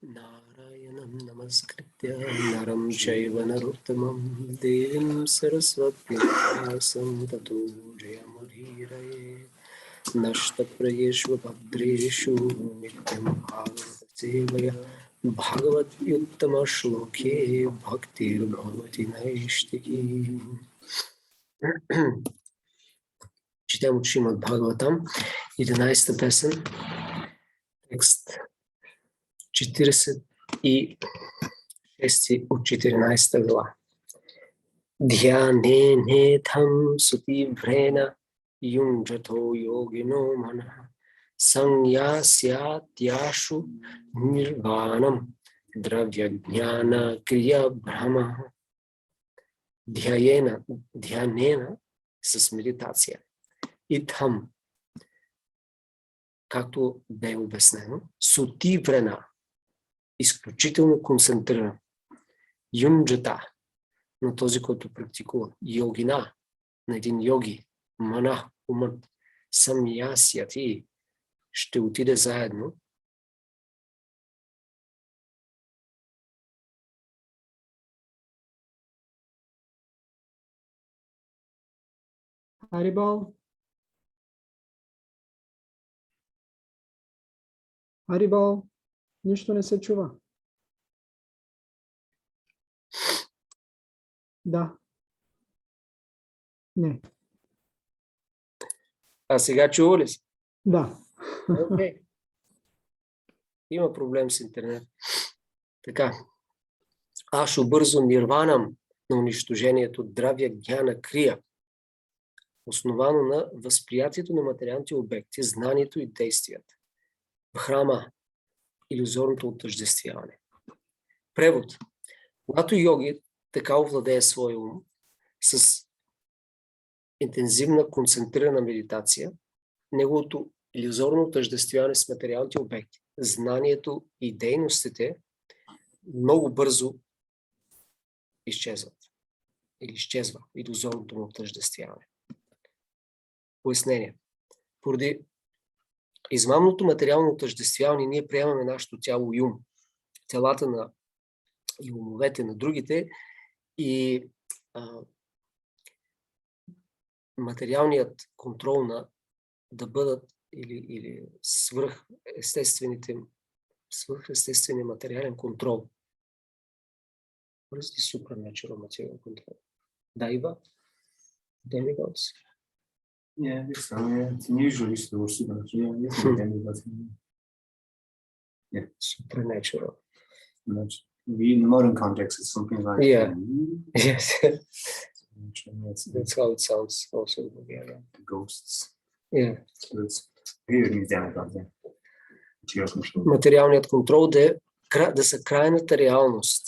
Narayanam namaskritya naram chaiva narottamam devim saraswati vyasam tato jayamudhiraye nashta prayeshva bhadreshu nityam bhagavata sevaya bhagavat yuttama shloke bhaktir bhavati naishtiki. Четем от Шримад Бхагаватам, 11-та песен, текст 46 от 14 глава. Dhyanenetham sutivhrena yunjato yogino mana sanyasyātyāshu nirvānam dravya-jnana kriya brahma. Dhyanena с медитация. Итхам, както бе обяснено, сутиврена, изключително концентриран. Юнджата, на този, който практикува. Йогина, на един йоги. Мана, умът. Самясяти, ще отиде заедно. Харибол. Харибол. Нищо не се чува. Да. Не. А сега чува ли се? Да. Okay. Има проблем с интернет. Така. Ашо бързо нирванам на унищожението дравя гьяна крия, основано на възприятието на материалните обекти, знанието и действията. Бхрама, илюзорното отъждествяване. Превод. Когато йоги така овладее своя ум с интензивна концентрирана медитация, неговото илюзорно отъждествяване с материалните обекти, знанието и дейностите много бързо изчезват. Или изчезва илюзорното му отъждествяване. Пояснение. Поради измамното материално отъждествяване ние приемаме нашето тяло и ум, телата и умовете на другите и материалният контрол да бъдат или свръхестествения материален контрол. What is the supernatural material control? Daiva? Demigods? Yeah, it's unusual use of the word supernatural. Yeah. Supernatural. In the modern context, it's something like... Yeah. Yes. That's how it sounds also. Yeah. The ghosts. Yeah. Spirits. Here it means demigods, yeah. Материалният контрол да са крайната реалност.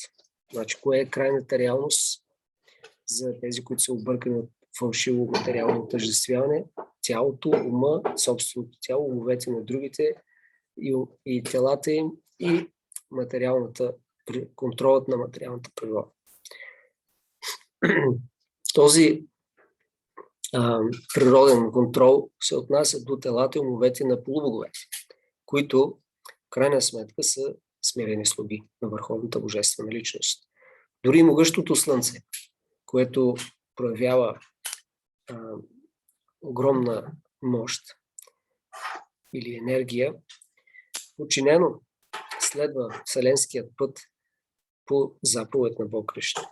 Значи, кое е крайната реалност за тези, които са объркани от фалшиво материално отъждествяване? Тялото, ума, собственото тяло, умовете на другите и телата им и контролът на материалната природа. Този природен контрол се отнася до телата и умовете на полубоговете, които в крайна сметка са смирени слуги на върховната божествена личност. Дори могъщото слънце, което проявява огромна мощ или енергия, подчинено следва вселенският път по заповед на Бог Кришна.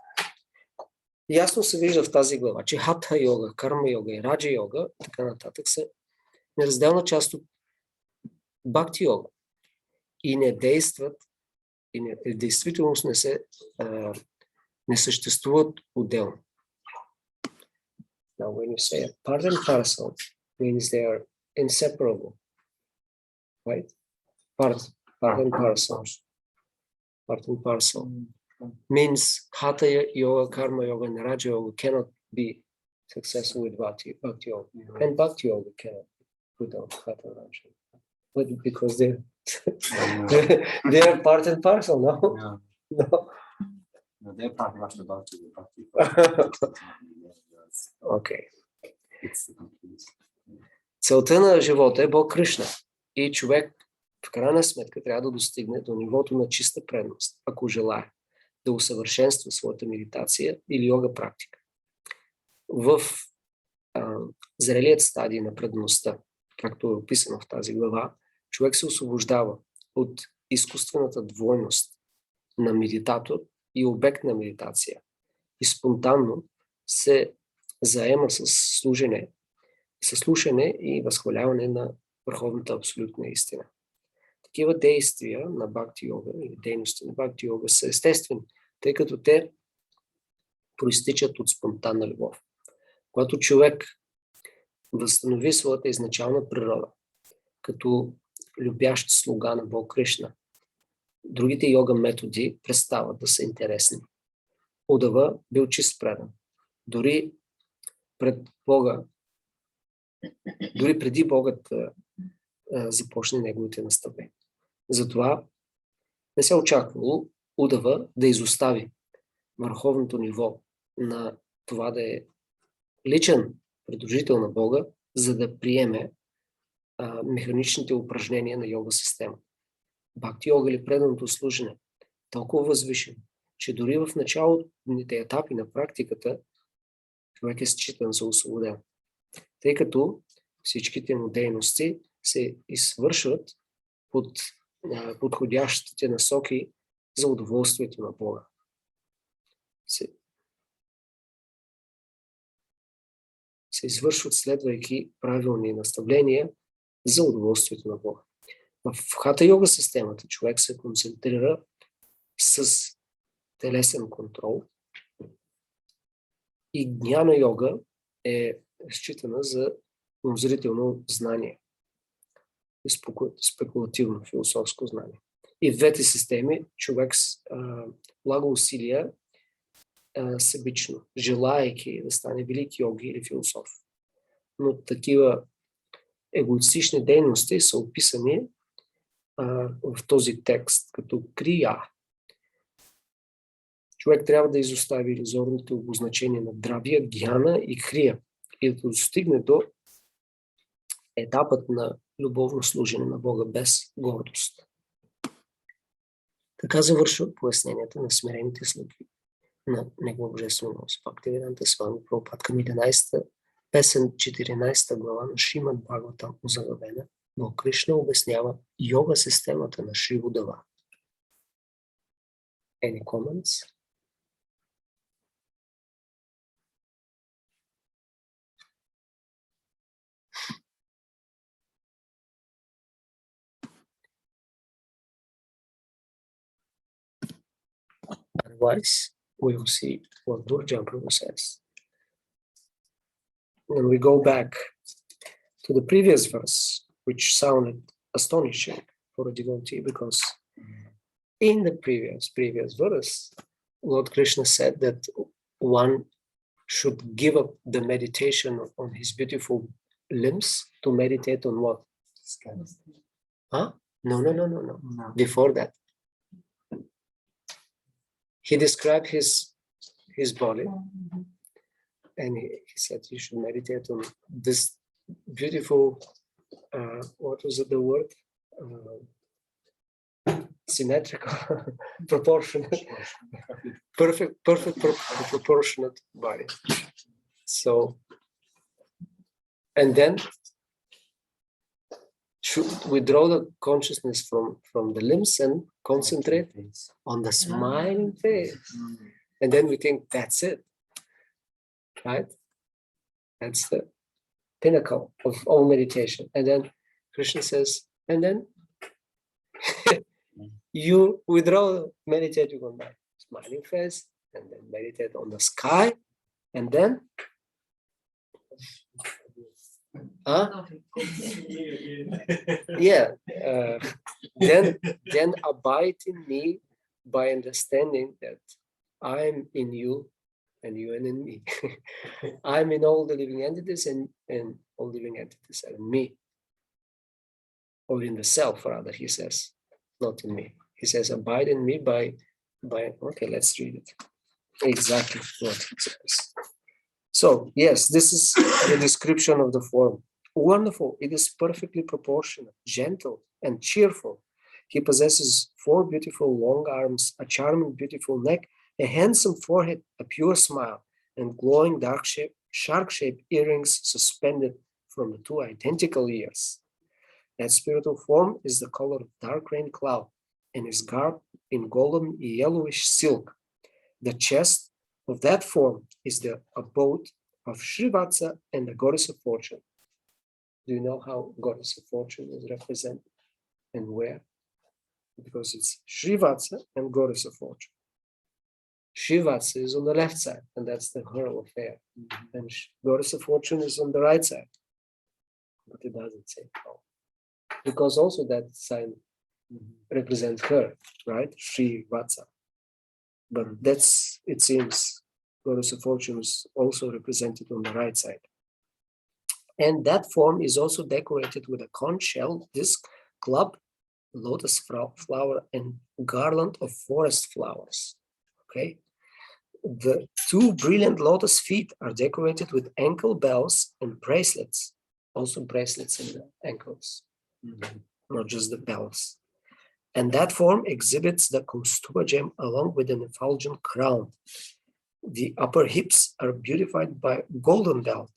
Ясно се вижда в тази глава, че хатха йога, карма йога и раджа йога, така нататък, са неразделна част от бхакти йога и не действат, и в действителност не съществуват отделно. Now, when you say part and parcel, means they are inseparable, right? Part and parcel. Part and parcel means hatha yoga, karma yoga, and raja yoga cannot be successful with bhakti yoga, and bhakti yoga cannot be without hatha and raja yoga. But because they are part and parcel, no? No. No, they're part of the bhakti. Okay. Целта на живота е Бог Кришна. И човек в крайна сметка трябва да достигне до нивото на чиста преданност, ако желае да усъвършенства своята медитация или йога практика. В зрелият стадий на преданността, както е описано в тази глава, човек се освобождава от изкуствената двойност на медитатор и обект на медитация и спонтанно се заема с слушане и възхваляване на върховната абсолютна истина. Такива действия на бхакти йога или дейности на бхакти йога са естествени, тъй като те проистичат от спонтанна любов. Когато човек възстанови своята изначална природа, като любящ слуга на Бог Кришна, другите йога методи престават да са интересни. Удава бил чист предан. Дори пред Бога, дори преди Богът започне неговите наставления. Затова не се очаквало Удава да изостави върховното ниво на това да е личен придружител на Бога, за да приеме механичните упражнения на йога система. Бхакти йога или преданото служене толкова възвишено, че дори в началните етапи на практиката човек е считан за освободен, тъй като всичките му дейности се извършват под подходящите насоки за удоволствието на Бога. Се извършват следвайки правилни наставления за удоволствието на Бога. В хата йога системата човек се концентрира с телесен контрол и гняна йога е считана за умозрително знание, спекулативно философско знание. И в двете системи човек влага усилия себично, желаейки да стане велик йоги или философ. Но такива егоистични дейности са описани в този текст като крия. Човек трябва да изостави илюзорните обозначения на дравия, гьяна и крия и да достигне до етапът на любовно служене на Бога без гордост. Така завършват поясненията на смирените слуги на Негова божествена милост. Бхактивиданта Свами Прабхупад към 11-та песен, 14 глава на Шримад Бхагаватам озаглавена, но Кришна обяснява йога системата на Шри Удава. Any comments? Otherwise, we will see what Durjan Prabhu says. When we go back to the previous verse, which sounded astonishing for a devotee, because in the previous verse, Lord Krishna said that one should give up the meditation on his beautiful limbs to meditate on what? Huh? No. Before that. He described his body, and he said you should meditate on this beautiful, what was it, the word? Symmetrical, proportionate, perfect proportionate body. So, and then should withdraw the consciousness from the limbs and concentrate on the smiling face. And then we think that's it, right? That's the pinnacle of all meditation. And then Krishna says, and then you withdraw, meditate on my smiling face, and then meditate on the sky, and then then abide in me by understanding that I'm in you and you are in me. I'm in all the living entities and all living entities are in me. Or in the self, rather, he says, not in me. He says, abide in me by okay, let's read it. Exactly what he says. So, yes, this is the description of the form. Wonderful. It is perfectly proportionate, gentle, and cheerful. He possesses 4 beautiful long arms, a charming, beautiful neck, a handsome forehead, a pure smile, and glowing shark-shaped earrings suspended from the 2 identical ears. That spiritual form is the color of dark rain cloud and is garbed in golden yellowish silk. The chest of that form is the abode of Srivatsa and the goddess of fortune. Do you know how goddess of fortune is represented and where? Because it's Srivatsa and goddess of fortune. Srivatsa is on the left side, and that's the hurl of air. And goddess of fortune is on the right side. But it doesn't say how. Because also that sign represents her, right? Srivatsa. But that's, it seems, goddess of fortune is also represented on the right side. And that form is also decorated with a conch shell, disc, club, lotus flower, and garland of forest flowers. Okay. The 2 brilliant lotus feet are decorated with ankle bells and bracelets, also bracelets in the ankles, not just the bells. And that form exhibits the Kaustuba gem along with an effulgent crown. The upper hips are beautified by golden belt.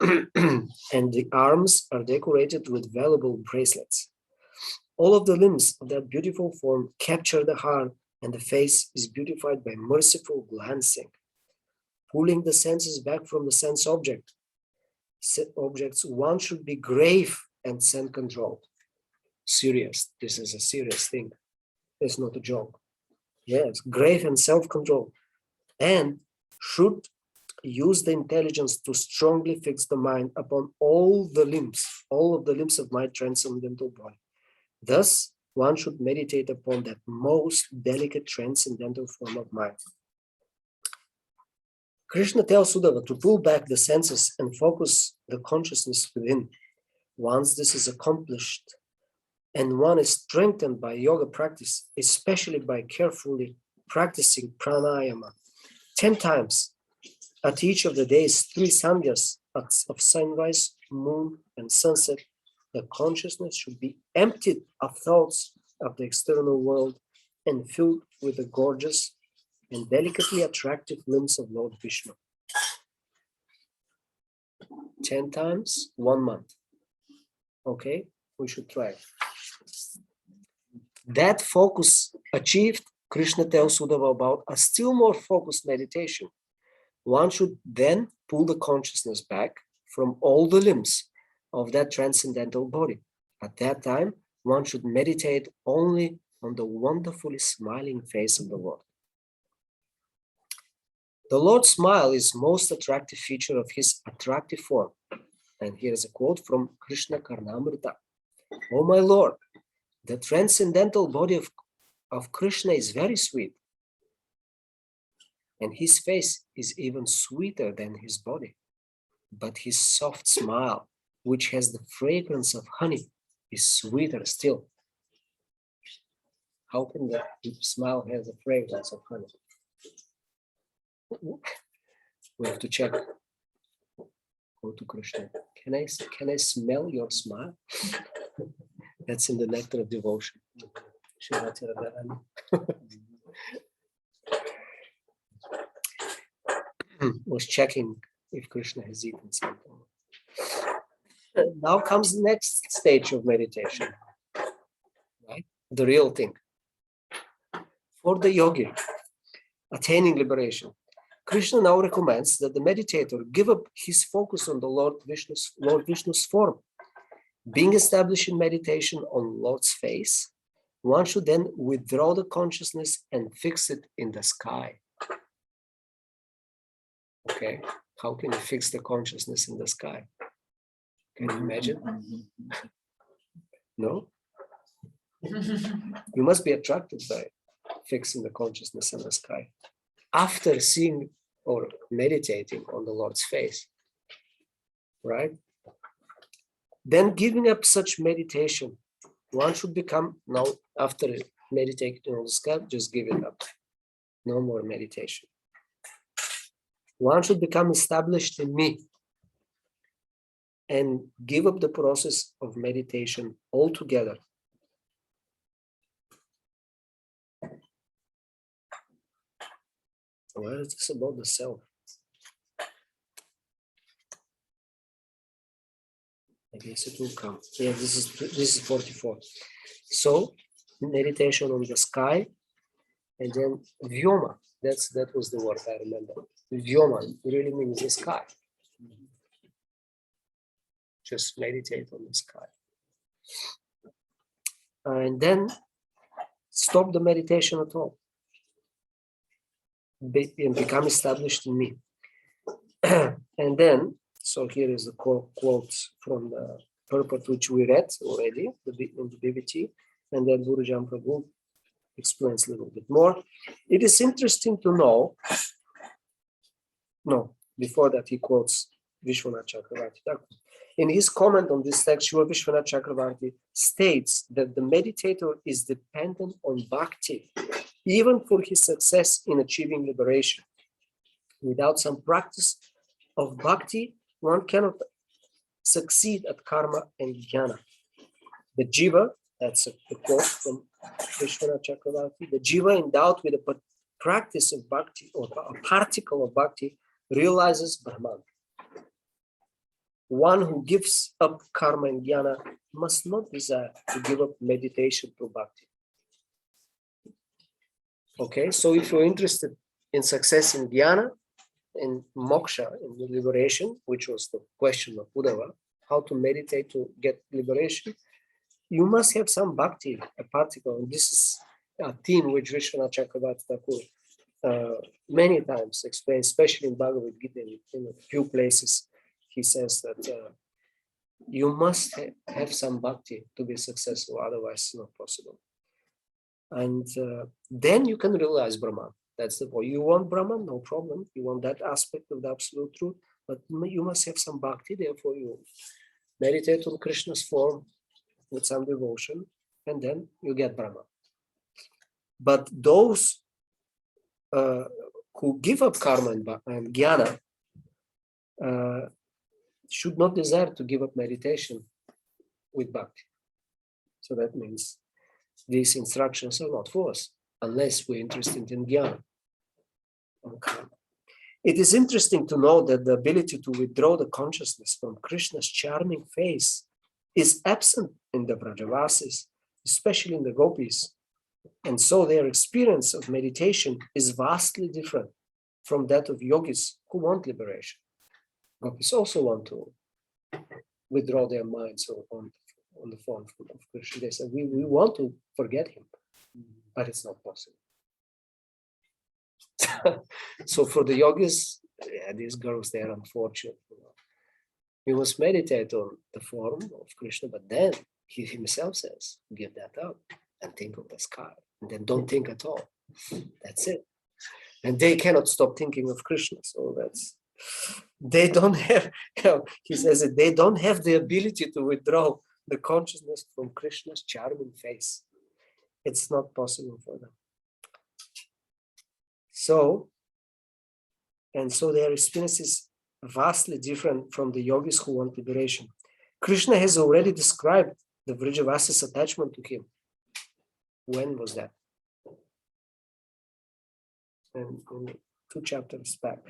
And the arms are decorated with valuable bracelets. All of the limbs of that beautiful form capture the heart, and the face is beautified by merciful glancing, pulling the senses back from the sense objects. One should be grave and self-controlled. Serious. This is a serious thing. It's not a joke. Yes, grave and self-control. And should use the intelligence to strongly fix the mind upon all of the limbs of my transcendental body. Thus, one should meditate upon that most delicate transcendental form of mind. Krishna tells Uddhava to pull back the senses and focus the consciousness within. Once this is accomplished, and one is strengthened by yoga practice, especially by carefully practicing pranayama 10 times at each of the day's 3 sandhyas of sunrise, moon, and sunset, the consciousness should be emptied of thoughts of the external world and filled with the gorgeous and delicately attractive limbs of Lord Vishnu. 10 times, 1 month. Okay, we should try. That focus achieved, Krishna tells Uddhava about a still more focused meditation. One should then pull the consciousness back from all the limbs of that transcendental body. At that time, one should meditate only on the wonderfully smiling face of the Lord. The Lord's smile is most attractive feature of his attractive form. And here is a quote from Krishna Karnamrita. Oh my Lord, the transcendental body of Krishna is very sweet. And his face is even sweeter than his body. But his soft smile, which has the fragrance of honey, is sweeter still. How can the smile have the fragrance of honey? We have to check. Go to Krishna. Can I smell your smile? That's in the nectar of devotion. Was checking if Krishna has eaten something. Now comes the next stage of meditation, right? The real thing. For the yogi, attaining liberation, Krishna now recommends that the meditator give up his focus on the Lord Vishnu's form. Being established in meditation on Lord's face, one should then withdraw the consciousness and fix it in the sky. Okay, how can you fix the consciousness in the sky? Can you imagine? No? You must be attracted by fixing the consciousness in the sky. After seeing or meditating on the Lord's face, right? Then giving up such meditation, one should become, now after meditating on the sky, just give it up. No more meditation. One should become established in me and give up the process of meditation altogether. Where is this about the self? I guess it will come. Yeah, this is 44. So meditation on the sky, and then vyoma. That was the word I remember. Vyoma really means the sky. Just meditate on the sky. And then stop the meditation at all. And become established in me. And then, so here is the quote from the purport which we read already in the BBT, and then Gurujan Prabhu explains a little bit more. It is interesting to know, before that he quotes Vishwanath Chakravarti. In his comment on this text, Srila Vishwanath Chakravarti states that the meditator is dependent on bhakti, even for his success in achieving liberation. Without some practice of bhakti, one cannot succeed at karma and jnana. The jiva, that's a quote from Vishwanath Chakravarti, the jiva endowed with a practice of bhakti, or a particle of bhakti, realizes Brahman. One who gives up karma and jnana must not desire to give up meditation through bhakti. Okay, so if you're interested in success in jnana, in moksha, in the liberation, which was the question of Uddhava, how to meditate to get liberation, you must have some bhakti, a particle. And this is a theme which Vishwanath Chakravarti Thakur many times explains, especially in Bhagavad Gita, in a few places. He says that you must have some bhakti to be successful, otherwise it's not possible. And then you can realize Brahman. That's the point. You want Brahman, no problem. You want that aspect of the absolute truth, but you must have some bhakti. Therefore, you meditate on Krishna's form with some devotion, and then you get Brahman. But those who give up karma and jnana should not desire to give up meditation with bhakti. So that means these instructions are not for us, unless we're interested in jnana. Okay. It is interesting to know that the ability to withdraw the consciousness from Krishna's charming face is absent in the Vrajavasis, especially in the gopis. And so their experience of meditation is vastly different from that of yogis who want liberation. Gopis also want to withdraw their minds on the form of Krishna. They say, we want to forget him, but it's not possible. So for the yogis, these girls, they are unfortunate. We must meditate on the form of Krishna, but then he himself says, give that up and think of the sky. And then don't think at all. That's it. And they cannot stop thinking of Krishna. So they don't have, he says that they don't have the ability to withdraw the consciousness from Krishna's charming face. It's not possible for them. So their experience is vastly different from the yogis who want liberation. Krishna has already described the Vrijavasis' attachment to him. When was that? And 2 chapters back.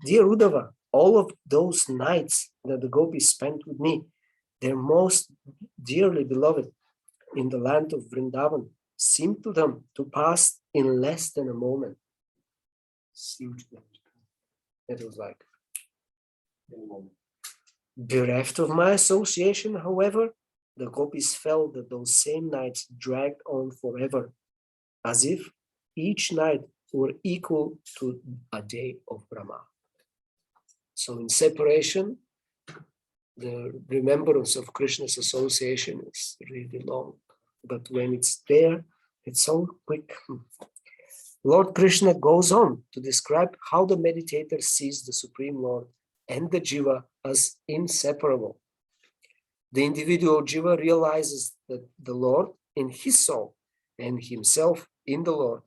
Dear Uddhava, all of those nights that the gopis spent with me, their most dearly beloved in the land of Vrindavan, seemed to them to pass in less than a moment. Seemed to them. It was like in a moment. Bereft of my association, however, the gopis felt that those same nights dragged on forever, as if each night were equal to a day of Brahma. So in separation, the remembrance of Krishna's association is really long. But when it's there, it's so quick. Lord Krishna goes on to describe how the meditator sees the Supreme Lord and the jiva as inseparable. The individual jiva realizes that the Lord in his soul and himself in the Lord.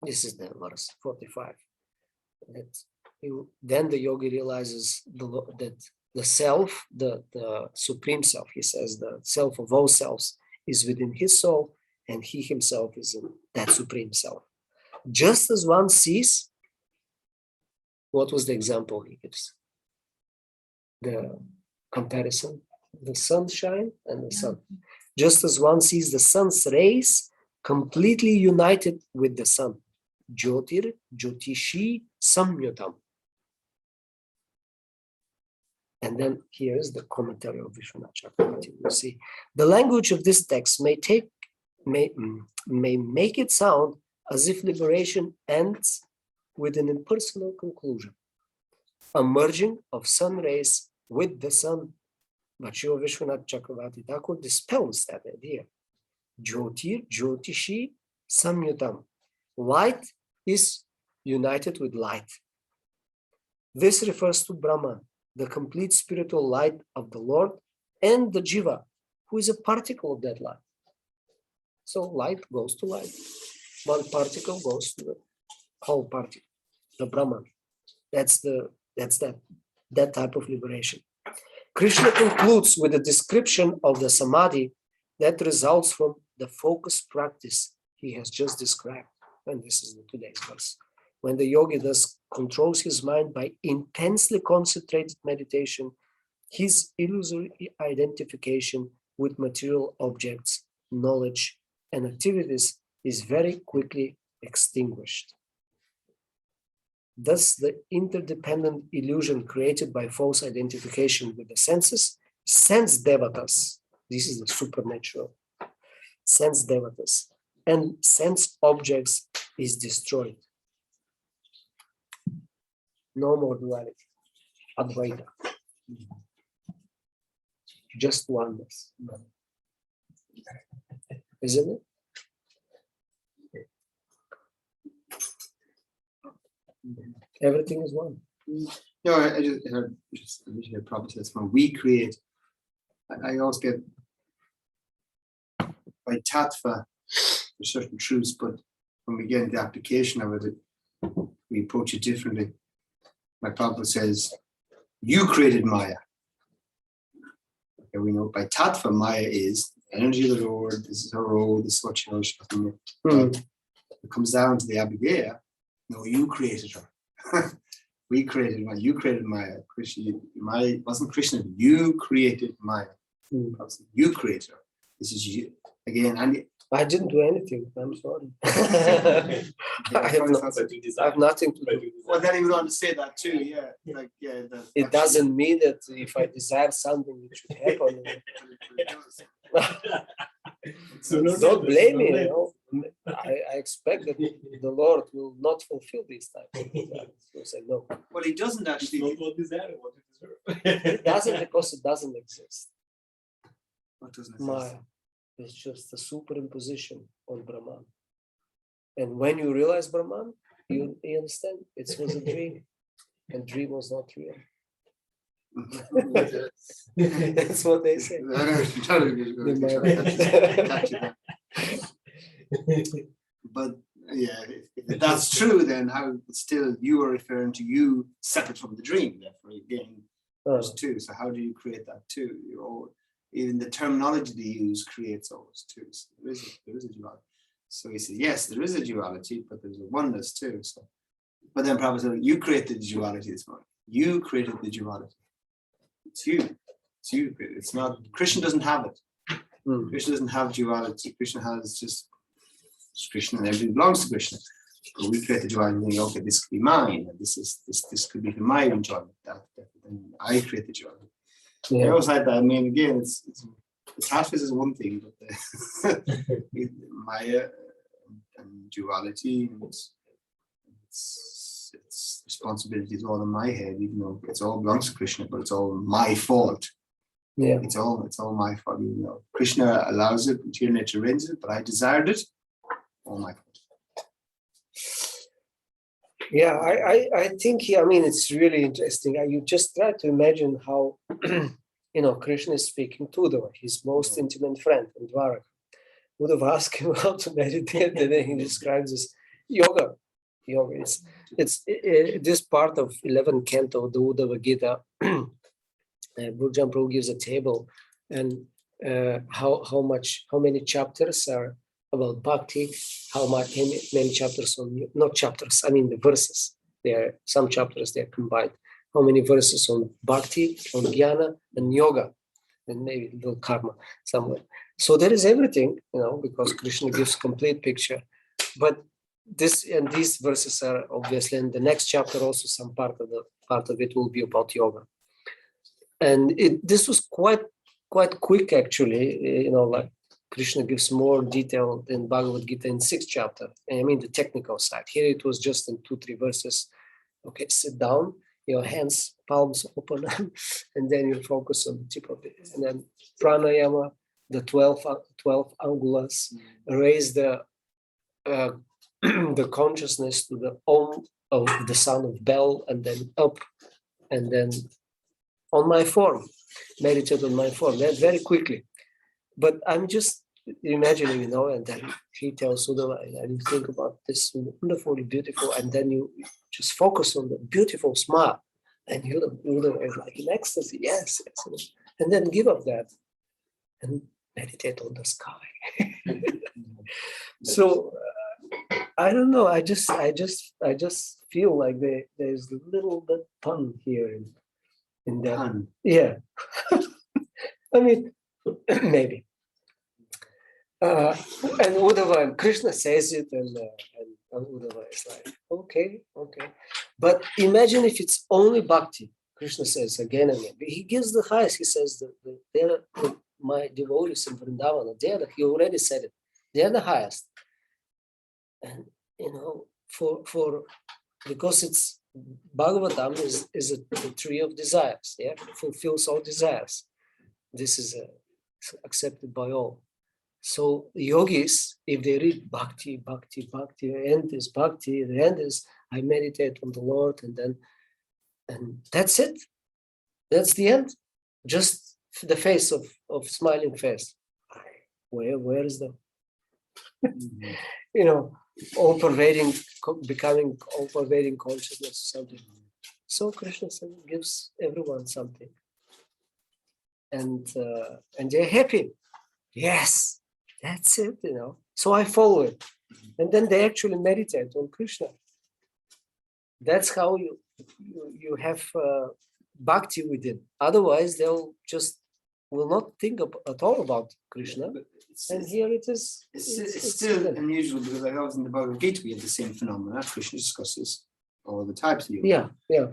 This is the verse 45. then the yogi realizes that the self, the supreme self, he says, the self of all selves is within his soul, and he himself is in that supreme self. Just as one sees, what was the example he gives? The comparison, the sunshine and the sun. Just as one sees the sun's rays completely united with the sun. Jyotir, Jyotishi, Samyutam. And then here is the commentary of Vishwanath Chakravarti. You see, the language of this text may make it sound as if liberation ends with an impersonal conclusion, a merging of sun rays with the sun. But Srila Vishwanath Chakravarti Thakur dispels that idea. Jyotir, Jyotishi, Samyutam. Light is united with light. This refers to Brahman, the complete spiritual light of the Lord, and the Jiva, who is a particle of that light. So light goes to light. One particle goes to the whole particle, the Brahman. That's that type of liberation. Krishna concludes with a description of the samadhi that results from the focused practice he has just described. And this is today's verse. When the yogi thus controls his mind by intensely concentrated meditation, his illusory identification with material objects, knowledge, and activities is very quickly extinguished. Thus, the interdependent illusion created by false identification with the senses, sense devatas, this is the supernatural, sense devatas, and sense objects is destroyed. No more duality, Advaita. Just oneness. Isn't it? Everything is one. No, I just probably says when we create, I always get by tattva there's certain truths, but when we get into the application of it, we approach it differently. My Prabhupada says, you created Maya. Okay, we know by tattva, Maya is energy of the Lord, this is her role, this is what she knows. But it comes down to the Abhigaya, no, you created her. We created Maya, you created Maya. Krishna, Maya wasn't Krishna, you created Maya. You created her. This is you. Again, and I didn't do anything. I'm sorry. I have nothing to do. Well, then he went on to say that too. Yeah, like it doesn't mean that if I desire something, it should happen. So don't blame me. You know? I expect that the Lord will not fulfill this type of desire. So say no. Well, he doesn't actually. It's not what desire, what you deserve. It doesn't because it doesn't exist. What doesn't exist? Maya. It's just a superimposition on Brahman. And when you realize Brahman, you understand it was a dream. And dream was not real. That's what they say. But yeah, if that's true, then how still you are referring to you separate from the dream, therefore again, there's two. So how do you create that too? Even the terminology they use creates all those twos. There is a duality. So he says, yes, there is a duality, but there's a oneness too. So, but then Prabhupada said, you created the duality this morning. You created the duality. It's you. It's you. It's not. Krishna doesn't have it. Krishna doesn't have duality. Krishna has just Krishna, and everything belongs to Krishna. But we create the duality and think, okay, this could be mine. And this could be for my enjoyment. And I create the duality. Yeah. I always like that. I mean, again, it's tattva is one thing, but Maya and duality, and its responsibility is all in my head, even though it's all belongs to Krishna, but it's all my fault. Yeah, it's all my fault. You know, Krishna allows it, material nature arranges it, but I desired it. All my fault. Yeah, I think I mean, it's really interesting. You just try to imagine how, Krishna is speaking to Uddhava, his most intimate friend in Dwaraka. Would have asked him how to meditate, and then he describes this yoga. yoga. It's this part of 11th canto of the Uddhava Gita. Burjan Prabhu gives a table, and how many chapters are about bhakti, how many chapters on, not chapters, I mean the verses. There are some chapters they are combined. How many verses on bhakti, on jnana, and yoga, and maybe a little karma somewhere. So there is everything, because Krishna gives complete picture. But these verses are obviously in the next chapter also. Some part of it will be about yoga. And this was quite quick actually. Like Krishna gives more detail than Bhagavad Gita in 6th chapter. I mean the technical side. Here it was just in 2-3 verses. Okay, sit down, your hands, palms open, and then you focus on the tip of it. And then pranayama, the 12 angulas, raise the consciousness to the om of the sound of bell, and then up, and then on my form, meditate on my form. That very quickly. But I'm just imagining, and then he tells Uddhava, and you think about this wonderfully beautiful, and then you just focus on the beautiful smile, and Uddhava is like in ecstasy, yes, and then give up that and meditate on the sky. So I don't know. I just feel like there's a little bit pun here in that. Pun. Yeah. I mean, maybe. And Uddhava, and Krishna says it, and Uddhava is like, okay. But imagine if it's only bhakti. Krishna says again and again. He gives the highest. He says they're my devotees in Vrindavana. He already said it. They're the highest. And because it's Bhagavatam is a tree of desires. Yeah, fulfills all desires. This is accepted by all. So the yogis, if they read bhakti, the end is bhakti, the end is I meditate on the Lord, and that's it. That's the end. Just the face of smiling face. Where is the all pervading, becoming all pervading consciousness or something. So Krishna gives everyone something, and they're happy. Yes, that's it. So I follow it, and then they actually meditate on Krishna. That's how you have bhakti within. Otherwise, they'll just will not think at all about Krishna. And here it is. It's still unusual, because I was in the Bhagavad Gita, we have the same phenomena. Krishna discusses all the types of yoga. Yeah.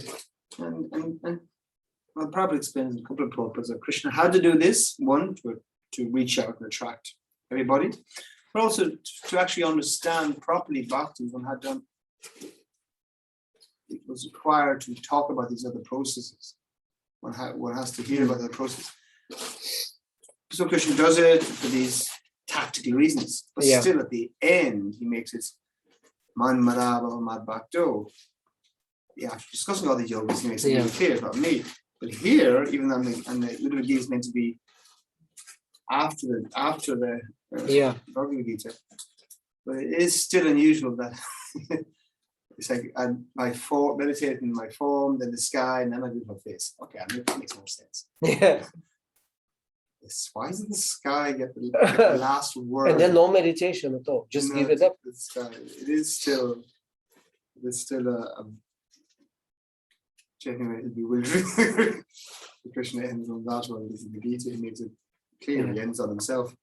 And well, Prabhupada explains in a couple of purposes that Krishna had to do this, one, to reach out and attract everybody, but also to actually understand properly bhakti. One had done. It was required to talk about these other processes. One has to hear about the process. So Krishna does it for these tactical reasons, but still at the end he makes it man marava mad bhakto. Yeah, after discussing all the yogas, he makes it really clear about me. But here, even though the Uddhava Gita is meant to be after the Bhagavad Gita, but it is still unusual that it's like meditating in my form, then the sky, and then I do my face. Okay, that makes more sense. Yeah. Why doesn't the sky get the last word? And then no meditation at all. Just give it up. The sky. It is still a genuinely bewildering. Krishna ends on that one. This is the Gita. He makes it clear. He ends on himself.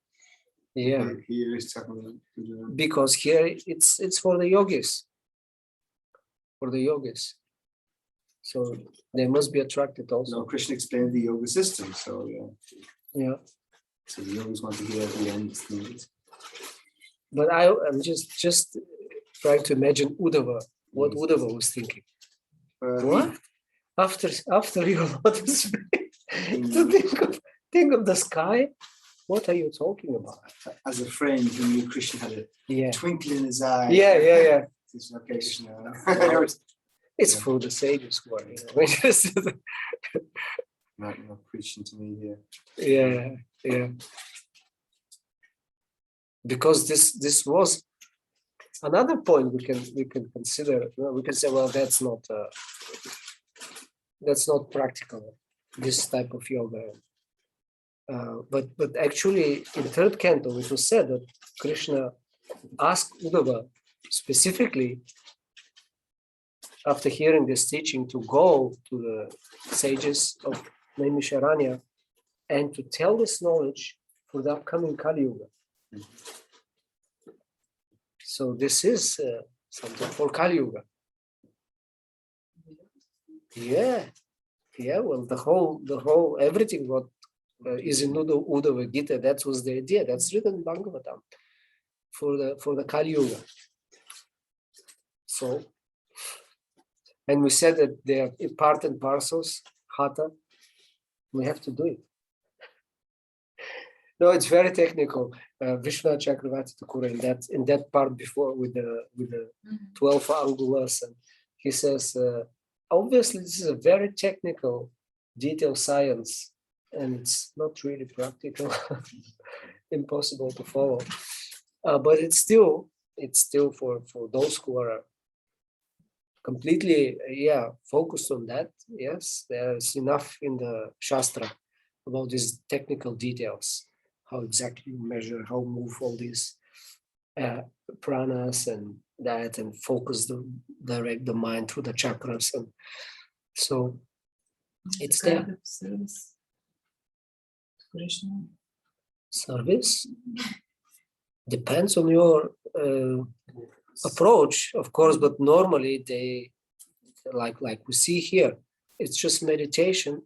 Yeah. Here is talking about, because here it's for the yogis. For the yogis. So they must be attracted also. No, Krishna explained the yoga system. So yeah. So the yogis want to hear at the end. But I'm just trying to imagine Uddhava, what Uddhava was thinking. What? After your lotus to think of the sky? What are you talking about? As a friend who knew Krishna had a twinkle in his eye. Yeah. It's okay, Krishna. It's for the sages who are not preaching to me here. Yeah. Because this was another point we can consider. We can say, well, that's not practical, this type of yoga. But actually, in third canto, it was said that Krishna asked Uddhava specifically, after hearing this teaching, to go to the sages of Naimisharanya and to tell this knowledge for the upcoming Kali Yuga. So this is something for Kali Yuga. Yeah. Well, the whole everything what is in Uddhava Gita, that was the idea. That's written in Bhagavatam for the Kali Yuga. So, and we said that they are part and parcels, hatha. We have to do it. No, it's very technical. Vishnu Chakravarti Thakur in that part before with the 12 angulas, and he says, obviously this is a very technical, detailed science, and it's not really practical, impossible to follow. But it's still for those who are completely focused on that. Yes, there's enough in the Shastra about these technical details, how exactly you measure, how move all these pranas and that, and focus direct the mind through the chakras, and so it's there. Service. Krishna. Service depends on your approach, of course, but normally they like we see here, it's just meditation,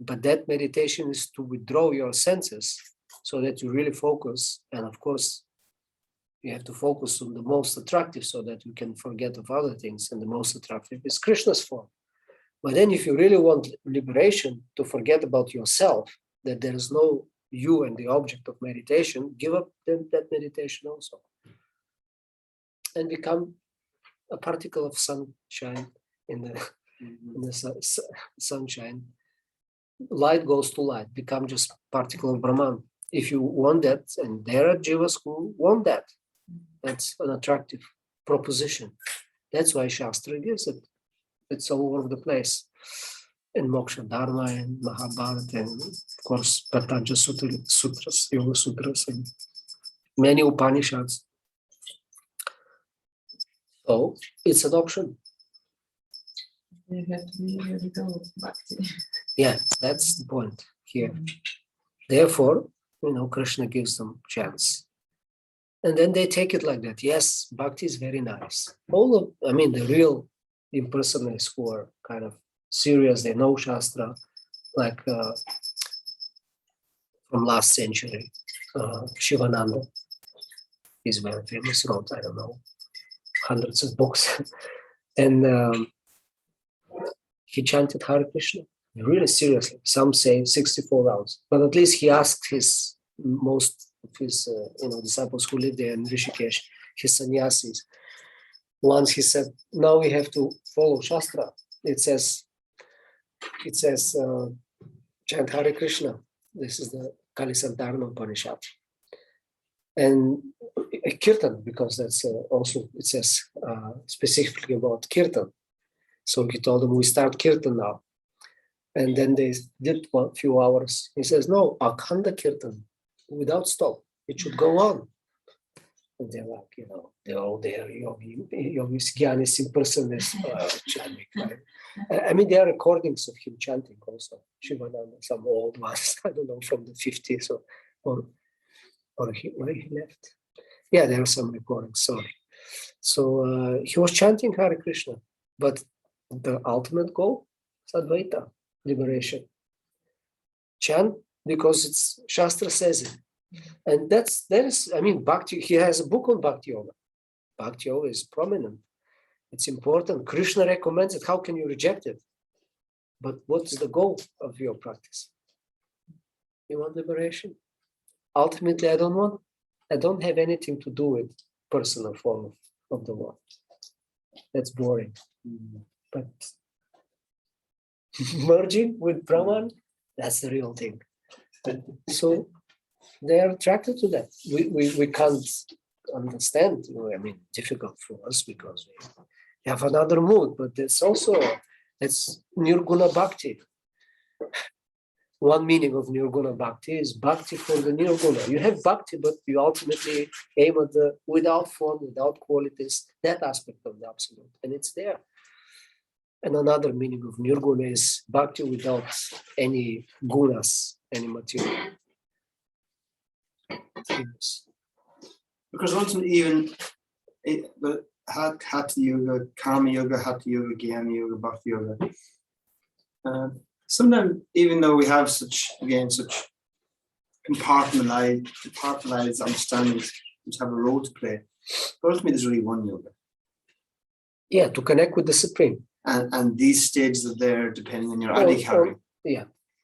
but that meditation is to withdraw your senses so that you really focus, and of course you have to focus on the most attractive so that you can forget of other things, and the most attractive is Krishna's form. But then if you really want liberation, to forget about yourself, that there is no you and the object of meditation, give up that meditation also and become a particle of sunshine in the sunshine. Light goes to light, become just particle of Brahman. If you want that, and there are jivas who want that, that's an attractive proposition. That's why Shastra gives it. It's all over the place. In Moksha Dharma and Mahabharata, and of course Patanjali Sutras, Yoga Sutras, and many Upanishads. So it's an option. You have to be a little bhakti. Yeah, that's the point here. Therefore, Krishna gives them chance. And then they take it like that. Yes, bhakti is very nice. The real impersonalists who are kind of serious, they know Shastra, like from last century, Shivananda, he's very famous, wrote, I don't know, hundreds of books. And he chanted Hare Krishna really seriously. Some say 64 hours, but at least he asked most of his disciples who lived there in Rishikesh, his sannyasis. Once he said, now we have to follow Shastra. It says chant Hare Krishna. This is the Kalisantarana Upanishad. And Kirtan, because that's also, it says specifically about Kirtan. So he told them, we start Kirtan now. And then they did a few hours. He says, no, Akhanda Kirtan, without stop. It should go on. And they're like, they're all there, yogis, Gyanis, impersonalists, chanting. Right? There are recordings of him chanting also. Shivananda, some old ones, I don't know, from the 50s or where he left. Yeah, there are some recordings, sorry. So he was chanting Hare Krishna, but the ultimate goal is Advaita, liberation. Chant because it's Shastra says it. And that is, Bhakti, he has a book on Bhakti Yoga. Bhakti Yoga is prominent. It's important. Krishna recommends it. How can you reject it? But what is the goal of your practice? You want liberation? Ultimately, I don't have anything to do with personal form of the Lord. That's boring. But merging with Brahman, that's the real thing. So they are attracted to that. We can't understand. I mean, difficult for us because we have another mood, but it's Nirguna Bhakti. One meaning of Nirguna Bhakti is Bhakti for the Nirguna. You have Bhakti, but you ultimately aim at the without form, without qualities, that aspect of the Absolute, and it's there. And another meaning of Nirguna is Bhakti without any gunas, any material. Because ultimately, even but Hatha Yoga, Karma Yoga, Hatha Yoga, Jnana Yoga, Bhakti Yoga. Sometimes, even though we have such compartmentalized understandings which have a role to play, but ultimately there's really one yoga. Yeah, to connect with the Supreme. And these stages are there depending on your adhikari.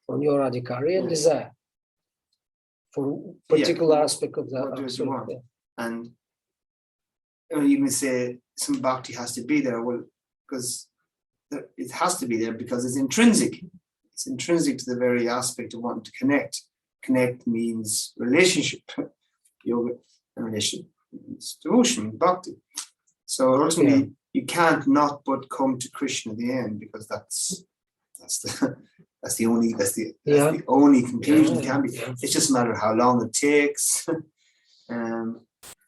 On your adhikari and desire. For particular aspect of that. Yeah. And you may say some bhakti has to be there. Well, because it has to be there because it's intrinsic. It's intrinsic to the very aspect of wanting to connect. Connect means relationship. Yoga and relationship means devotion, bhakti. So ultimately, you can't not but come to Krishna at the end because that's the only conclusion can be. It's just a matter of how long it takes.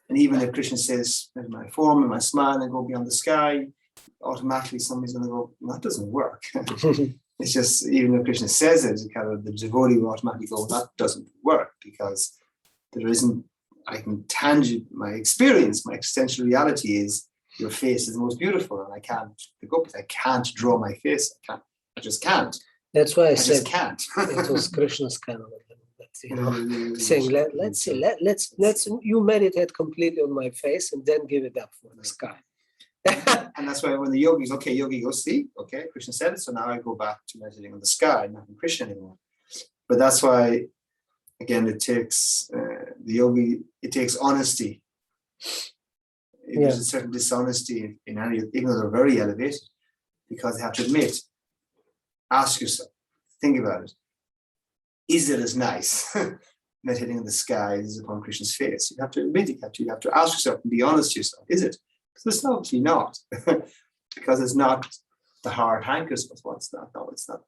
And even if Krishna says, "In my form, in my smile, and go beyond the sky," automatically somebody's going to go, "That doesn't work." It's just, even if Krishna says it, kind of the devotee will automatically go, "That doesn't work," because there isn't. I can tangible my experience, my existential reality is your face is the most beautiful, and I can't pick up. I can't draw my face. I just can't. That's why I said just can't. It was Krishna's kind of, saying, let's you meditate completely on my face and then give it up for the sky. And that's why when the yogi goes, see, Krishna said it, so now I go back to meditating on the sky, not on Krishna anymore. But that's why, again, it takes it takes honesty. There's a certain dishonesty in any, even though they're very elevated, because they have to admit, ask yourself, think about it. Is it as nice meditating in the sky as upon Krishna's face? You have to admit it. You have to ask yourself and be honest to yourself. Is it? Because it's obviously not. Because it's not the heart hankers, but what's not? No, it's not.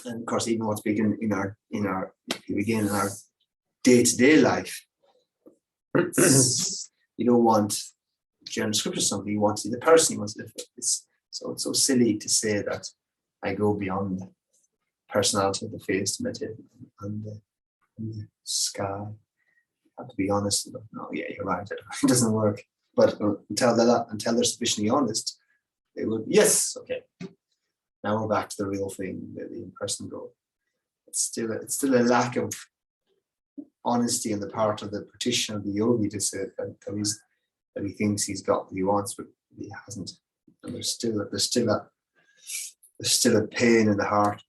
And of course, even what's big in our day-to-day life, you don't want general scripture something, you want to see the person, you want to so it's so silly to say that I go beyond the personality of the face to meditate on the sky. You have to be honest about, no, yeah, you're right, it doesn't work. But until they're sufficiently honest, they would, yes, okay. Now we're back to the real thing, the in-person goal. It's still a lack of honesty on the part of the practitioner of the yogi to say that he thinks he's got what he wants, but he hasn't. And there's still a pain in the heart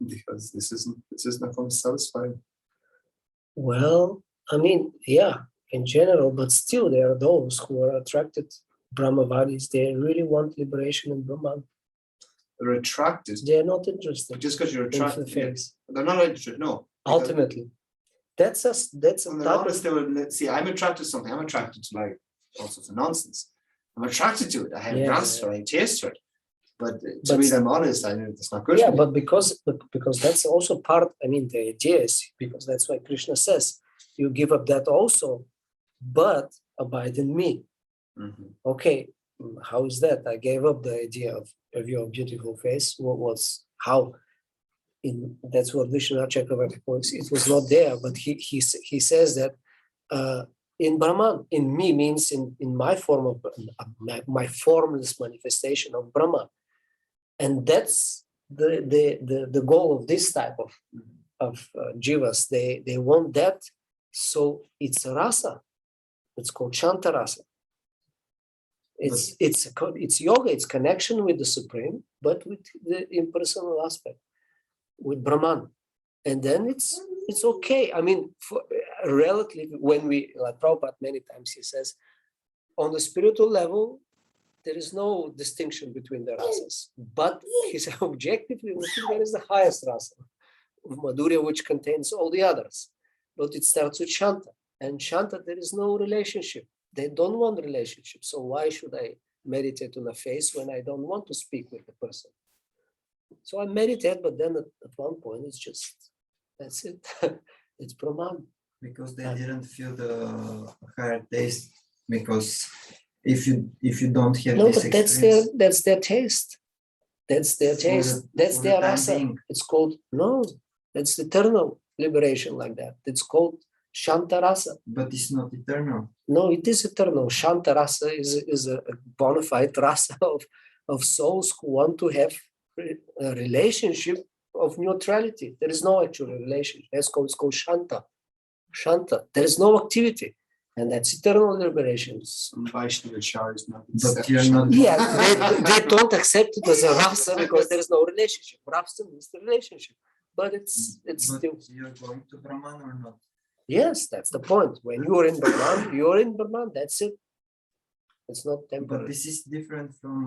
because this is not going to satisfy. Well, I mean, in general, but still there are those who are attracted Brahmavadis. They really want liberation in Brahman. They're attracted. They're not interested. But just because you're attracted, they're not interested. No. Ultimately, that's a honest, they will see. I'm attracted to something. I'm attracted to like all sorts of nonsense. I'm attracted to it. I have an answer. I taste it. But to me, I'm honest. I know it's not good. Yeah, but because that's also part. I mean, the idea is because that's why Krishna says, "You give up that also, but abide in me." Mm-hmm. Okay, how is that? I gave up the idea of your beautiful face. What was how? That's what Vishwanath Chakravarti points. It was not there, but he says that in Brahman, in me means in my form of my formless manifestation of Brahman, and that's the goal of this type of jivas. They want that, so it's a rasa. It's called Shanta rasa. It's yoga. It's connection with the Supreme, but with the impersonal aspect, with Brahman, and then it's okay. I mean, relatively, when we, like Prabhupada many times he says, on the spiritual level, there is no distinction between the rasas. But he said, objectively, we think there is the highest rasa of Madhurya, which contains all the others. But it starts with Shanta. And Shanta, there is no relationship. They don't want relationship. So why should I meditate on a face when I don't want to speak with the person? So I meditate, but then at one point it's just, that's it. It's Brahman. Because they didn't feel the higher taste. Because if you don't have No, this but experience, that's their taste. That's their taste. That's for the their time rasa. being. It's called, no, that's eternal liberation like that. It's called Shanta rasa. but it's not eternal. No, it is eternal. Shanta rasa is a bona fide rasa of souls who want to have a relationship of neutrality. There is no actual relationship. It's called Shanta. Shanta. There is no activity. And that's eternal liberation. Vaishnava Char is not. But you're not. Yeah, they don't accept it as a rasa because there is no relationship. Rasa is the relationship. But it's But still, you're going to Brahman or not? yes, that's the point. When you're in Brahman, that's it. It's not But temporary. this is different from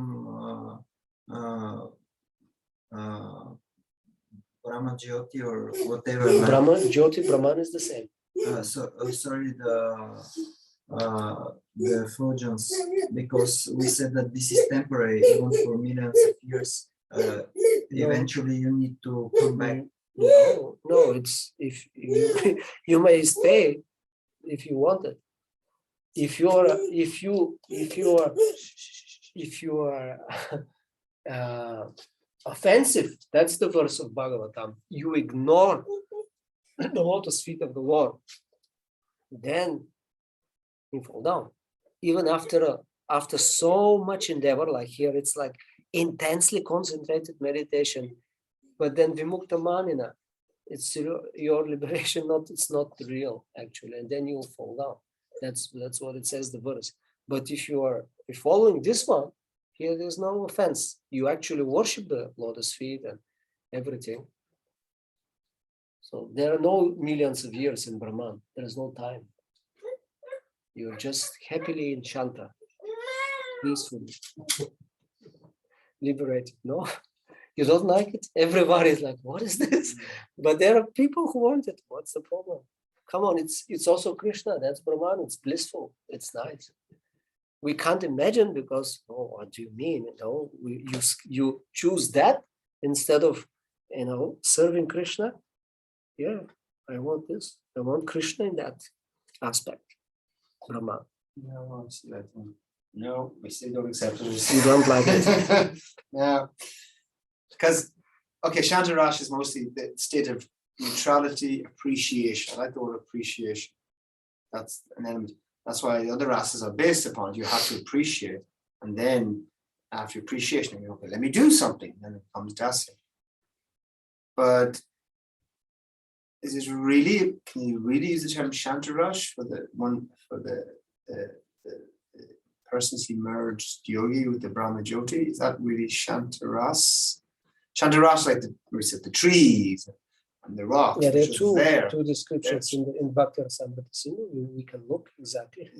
Brahma Jyoti or whatever. like, Brahman, Jyoti, Brahman is the same. sorry, the effulgence, because we said that this is temporary, even for millions of years. Eventually, you need to come back. No, it's if you may stay if you want it. If you are offensive, that's the verse of Bhagavatam. You ignore the lotus feet of the Lord, then you fall down. Even after so much endeavor, like here, it's like intensely concentrated meditation. But then vimukta manina, it's your liberation. It's not real actually, and then you will fall down. That's what it says the verse. But if you're following this one, here there's no offense. You actually worship the lotus feet and everything. So there are no millions of years in Brahman. There is no time. You're just happily in Shanta, peacefully, liberated. No, you don't like it? Everybody is like, what is this? But there are people who want it. What's the problem? Come on, it's also Krishna. That's Brahman. It's blissful. It's nice. We can't imagine because, oh, what do you mean? You choose that instead of, serving Krishna. Yeah, I want this. I want Krishna in that aspect. Brahman. No, no, we still don't accept it. You don't like it. No, because Shantarash is mostly the state of neutrality, appreciation. I like the word appreciation. That's an element. That's why the other rasas are based upon it. You have to appreciate, and then after appreciation, okay, let me do something. Then it comes dasya. But is it really? Can you really use the term Shantarash for the persons he merged yogi with the Brahma Jyoti? Is that really Shantaras? Shantaras, like we said, the trees and the rocks. Yeah, there are two there. descriptions in Bhakti Rasamrita Sindhu. We can look exactly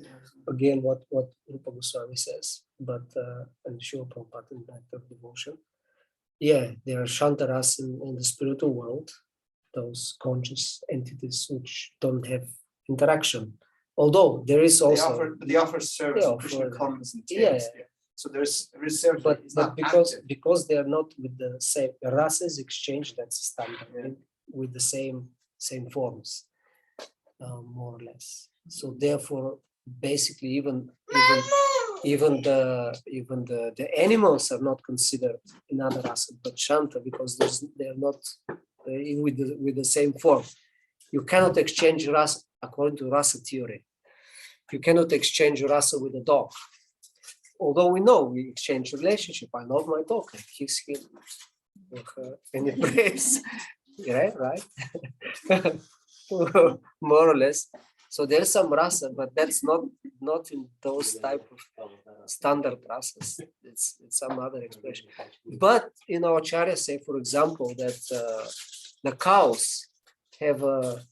again what Rupa Goswami says, but and Srila Prabhupada in Act of Devotion. Yeah, there are Shantaras in the spiritual world, those conscious entities which don't have interaction. Although there is also they offer service. Krishna comes and takes. Yeah. So there's service, but because they are not with the same rasas exchange, that's standard with the same forms, more or less. So therefore, basically, even the animals are not considered in other rasa but Shanta because they are not with the same form. You cannot exchange rasa according to rasa theory. You cannot exchange rasa with a dog. Although we know we exchange relationship. I love my dog. I kiss him and embrace. Right? More or less. So there's some rasa, but that's not in those type of standard rasas. It's some other expression. But Acharya say, for example, that the cows have a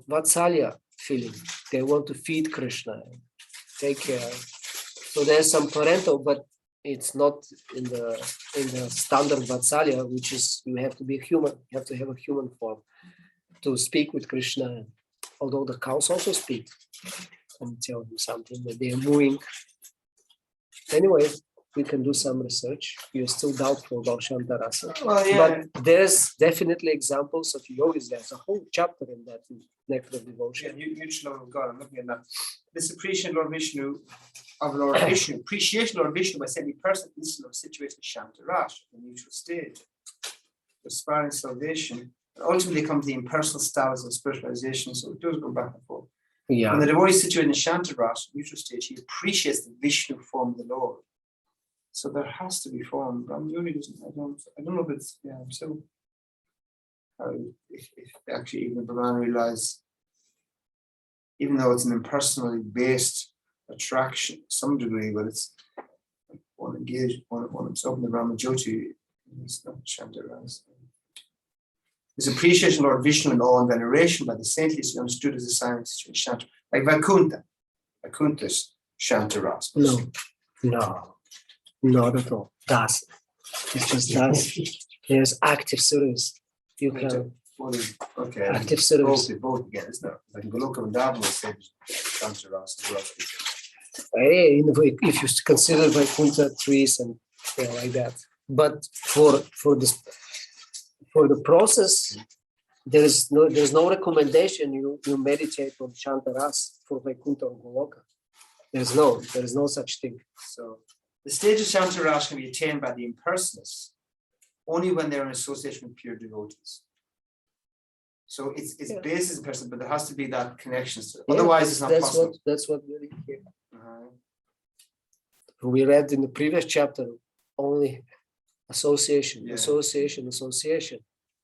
vatsalya feeling. They want to feed Krishna, take care. So there's some parental, but it's not in the standard vatsalya, which is you have to be human. You have to have a human form to speak with Krishna and although the cows also speak and tell you something that they are moving. Anyway, we can do some research. You're still doubtful about Shantarasa. Well, yeah. But there's definitely examples of yogis. There's a whole chapter in that in Nectar of Devotion. Yeah, mutual love of God. I'm looking at that. This appreciation Lord Vishnu of Lord Vishnu, appreciation Lord Vishnu by sending person instant of situation Shantarasa, the neutral state, aspiring salvation, and ultimately come to the impersonal status of spiritualization. So it does go back and forth. Yeah. When the devotee is situated in Shantarasa, neutral state, he appreciates the Vishnu form of the Lord. So there has to be form. Ramjuni doesn't. I don't know if it's. Yeah, I'm still. If actually even the Brahman realize, even though it's an impersonally based attraction to some degree, but it's one engaged, one himself in the Brahma Jyoti, it's not Shantarasa. His appreciation of Lord Vishnu and awe and veneration by the saintly is understood as a sign of Shantarasa, like Vaikuntha. Vaikuntha's Shantarasa. No, not at all. Das. It's just das. There's active service. You can Okay. active service. Both again, isn't it? Like Goloka and Dharma said Shantarasa. If you consider Vaikuntha trees and like that, but for the process, there's no recommendation you meditate on Shantarasa for Vaikuntha or Goloka. There is no such thing. So the stage of Shantarasa can be attained by the impersonalists only when they're in association with pure devotees. So it's basis in person, but there has to be that connection. Otherwise, it's not possible. That's what we're here. We read in the previous chapter only association.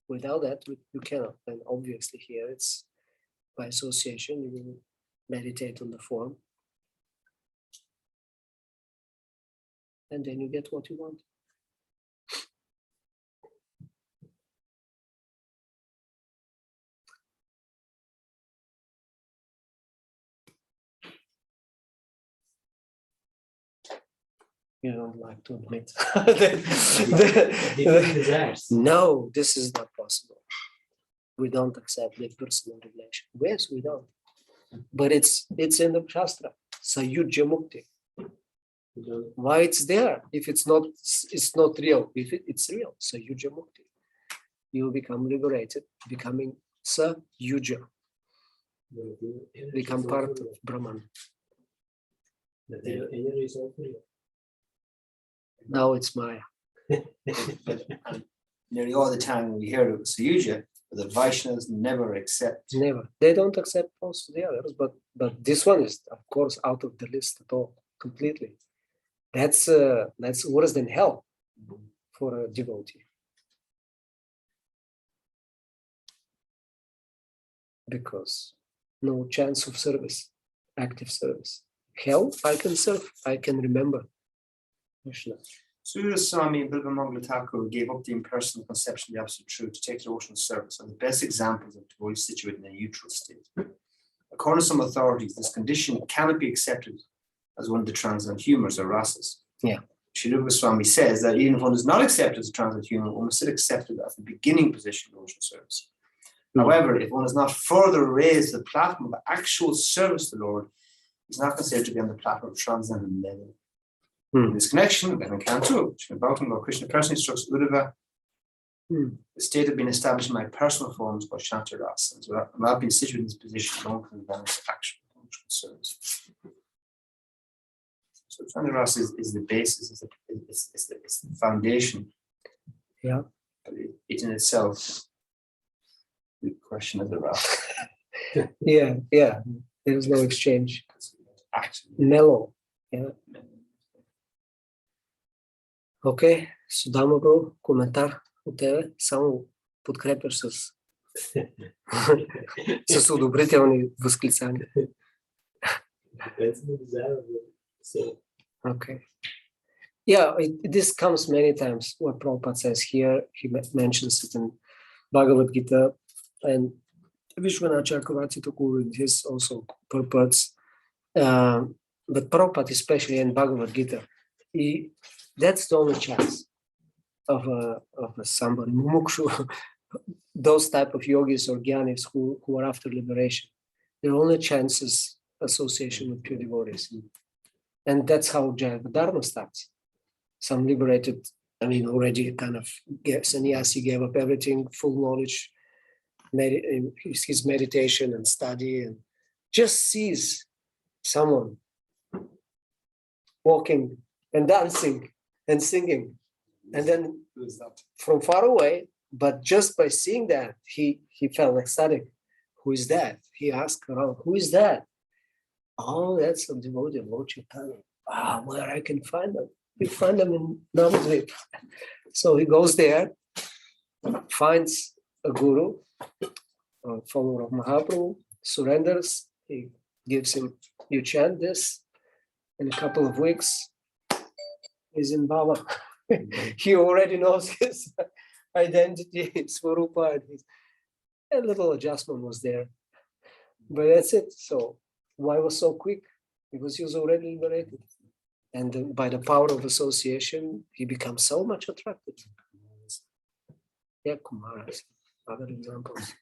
Without that, you cannot. And obviously here it's by association, you will meditate on the form. And then you get what you want. You don't like to admit no, this is not possible. We don't accept the personal relation. Yes, we don't. But it's in the Shastra. Sayujya Mukti. Why it's there? If it's not real. If it's real, Sayujya Mukti. You will become liberated, becoming Sayujya. Become part of Brahman. Now it's Maya. Nearly all the time when we hear of Sayujya, the Vaishnavas never accept. Never. They don't accept also the others, but this one is, of course, out of the list at all, completely. That's worse than hell for a devotee. Because no chance of service, active service. Hell, I can serve, I can remember. Krishna. Surya Swami and Bilbamangala Thakur gave up the impersonal conception of the absolute truth to take devotional service, are the best examples of devotees situated in a neutral state. According to some authorities, this condition cannot be accepted as one of the transcendental humors or rasas. Yeah. Srila Goswami says that even if one is not accepted as a transcendental humor, one must still accept it as the beginning position of devotional service. However, if one is not further raised to the platform of actual service to the Lord, he's not considered to be on the platform of transcendental level. In this connection, then in Cantu, Lord Krishna personally instructs Uddhava, the state of being established in my personal forms by Shantarasa. And so without being situated in this position, no one can advance actual service. So Shantarasa is the basis, it's the foundation. Yeah. But it in itself, the question of the rasa. Yeah. There is no exchange. Actually. Mellow. Yeah. Окей, Судама бро, коментар от тебе, само подкрепяш с одобрителни възклицания. Okay. Yeah, this comes many times. What Prabhupada says here, he mentions it in Bhagavad Gita, and Vishwanath Chakravarti Thakur in his also purports. But Prabhupada, especially in Bhagavad Gita, that's the only chance of somebody, mumukshu, those type of yogis or gyanis who are after liberation. Their only chance is association with pure devotees. And that's how Jayava Dharma starts. Some liberated, already kind of sannyasi gave up everything, full knowledge, his meditation and study, and just sees someone walking and dancing and singing. And then Who is that? from far away, but just by seeing that, he felt ecstatic. Who is that? He asked around, who is that? Oh, that's a devotee of Lord Chaitanya. Ah, where I can find them? You find them in Navadvip. So he goes there, finds a guru, a follower of Mahaprabhu, surrenders. He gives him, you chant this. In a couple of weeks, he's in Baba. He already knows his identity, Swarupa, and a little adjustment was there. But that's it. So why was so quick? Because he was already liberated. And by the power of association, he becomes so much attracted. Yeah, Kumaras, other examples.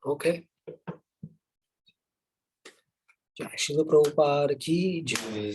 Okay. Jai Srila Prabhupada ki jai.